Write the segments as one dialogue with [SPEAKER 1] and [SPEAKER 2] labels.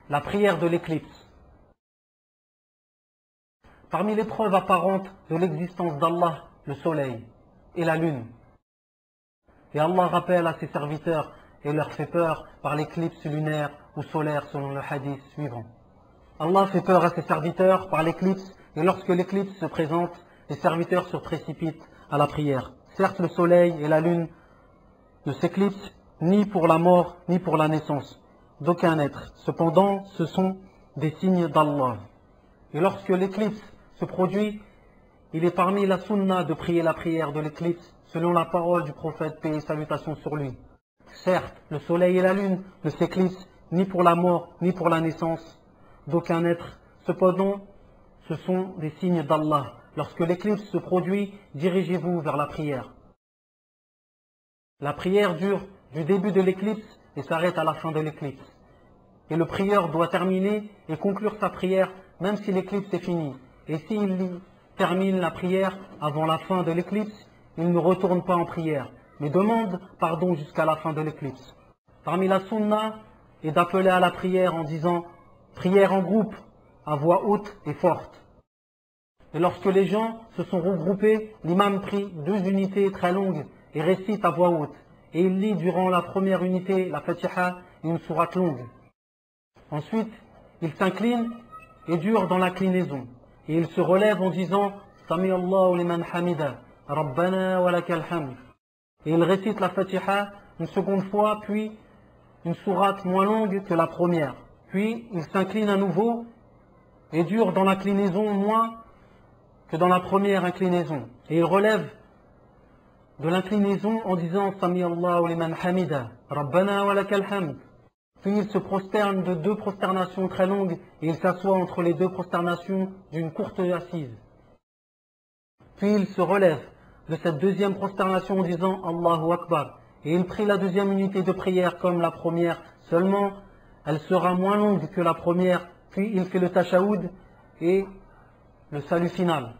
[SPEAKER 1] La prière de l'éclipse. Parmi les preuves apparentes de l'existence d'Allah, le soleil et la lune. Et Allah rappelle à ses serviteurs et leur fait peur par l'éclipse lunaire ou solaire selon le hadith suivant. Allah fait peur à ses serviteurs par l'éclipse et lorsque l'éclipse se présente, les serviteurs se précipitent à la prière. Certes, le soleil et la lune ne s'éclipsent ni pour la mort ni pour la naissance d'aucun être. Cependant, ce sont des signes d'Allah. Et lorsque l'éclipse se produit, il est parmi la sunna de prier la prière de l'éclipse selon la parole du prophète, paix et salutations sur lui. Certes, le soleil et la lune ne s'éclipsent ni pour la mort ni pour la naissance d'aucun être. Cependant, ce sont des signes d'Allah. Lorsque l'éclipse se produit, dirigez-vous vers la prière. La prière dure du début de l'éclipse et s'arrête à la fin de l'éclipse. Et le prieur doit terminer et conclure sa prière même si l'éclipse est finie. Et s'il termine la prière avant la fin de l'éclipse, il ne retourne pas en prière, mais demande pardon jusqu'à la fin de l'éclipse. Parmi la sunna est d'appeler à la prière en disant « prière en groupe » à voix haute et forte. Et lorsque les gens se sont regroupés, l'imam prie 2 unités très longues et récite à voix haute. Et il lit durant la première unité la Fatiha et une sourate longue. Ensuite, il s'incline et dure dans l'inclinaison. Et il se relève en disant « Sami Allahu liman hamida, Rabbana wa lakal hamd ». Et il récite la Fatiha une seconde fois, puis une sourate moins longue que la première. Puis il s'incline à nouveau et dure dans l'inclinaison moins que dans la première inclinaison. Et il relève de l'inclinaison en disant Sami Allahu liman hamida, Rabbana wa lakal hamd. Puis il se prosterne de 2 prosternations très longues et il s'assoit entre les 2 prosternations d'une courte assise. Puis il se relève de cette 2e prosternation en disant Allahu Akbar. Et il prie la 2e unité de prière comme la première, seulement elle sera moins longue que la première. Puis il fait le tashahoud et le salut final.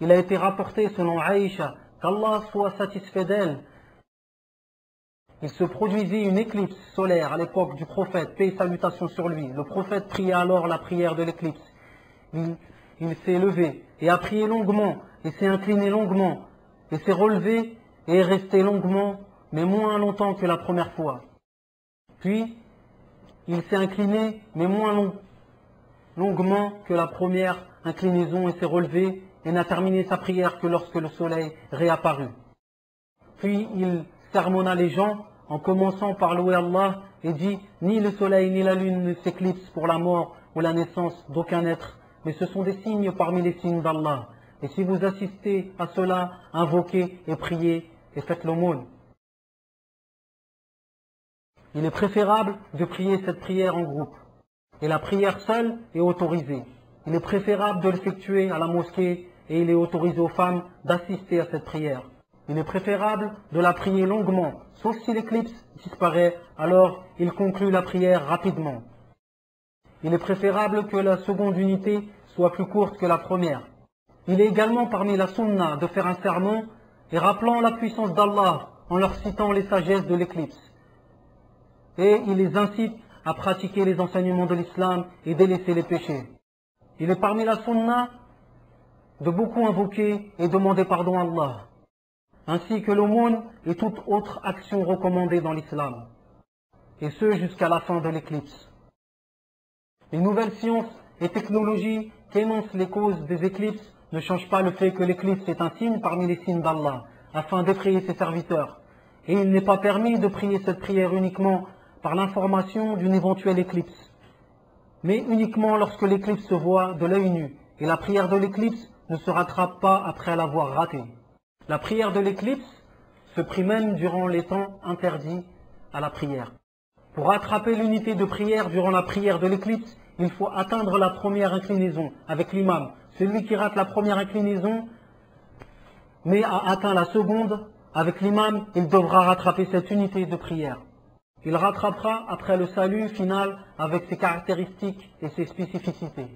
[SPEAKER 1] Il a été rapporté selon Aïcha qu'Allah soit satisfait d'elle. Il se produisit une éclipse solaire à l'époque du prophète, paix et salutations sur lui. Le prophète pria alors la prière de l'éclipse. Il s'est levé et a prié longuement, et s'est incliné longuement, et s'est relevé et est resté longuement, mais moins longtemps que la première fois. Puis, il s'est incliné, mais moins longuement que la première inclinaison et s'est relevé et n'a terminé sa prière que lorsque le soleil réapparut. Puis, il sermonna les gens en commençant par louer Allah et dit « Ni le soleil ni la lune ne s'éclipsent pour la mort ou la naissance d'aucun être, mais ce sont des signes parmi les signes d'Allah. Et si vous assistez à cela, invoquez et priez et faites l'aumône. » Il est préférable de prier cette prière en groupe. Et la prière seule est autorisée. Il est préférable de l'effectuer à la mosquée et il est autorisé aux femmes d'assister à cette prière. Il est préférable de la prier longuement, sauf si l'éclipse disparaît, alors il conclut la prière rapidement. Il est préférable que la seconde unité soit plus courte que la première. Il est également parmi la sunna de faire un sermon et rappelant la puissance d'Allah en leur citant les sagesses de l'éclipse. Et il les incite à pratiquer les enseignements de l'islam et délaisser les péchés. Il est parmi la sunna de beaucoup invoquer et demander pardon à Allah, ainsi que l'aumône et toute autre action recommandée dans l'islam, et ce jusqu'à la fin de l'éclipse. Les nouvelles sciences et technologies qui énoncent les causes des éclipses ne changent pas le fait que l'éclipse est un signe parmi les signes d'Allah, afin d'effrayer ses serviteurs. Et il n'est pas permis de prier cette prière uniquement par l'information d'une éventuelle éclipse, mais uniquement lorsque l'éclipse se voit de l'œil nu, et la prière de l'éclipse ne se rattrape pas après l'avoir ratée. La prière de l'éclipse se prie même durant les temps interdits à la prière. Pour rattraper l'unité de prière durant la prière de l'éclipse, il faut atteindre la première inclinaison avec l'imam. Celui qui rate la première inclinaison, mais a atteint la seconde, avec l'imam, il devra rattraper cette unité de prière. Il rattrapera après le salut final avec ses caractéristiques et ses spécificités.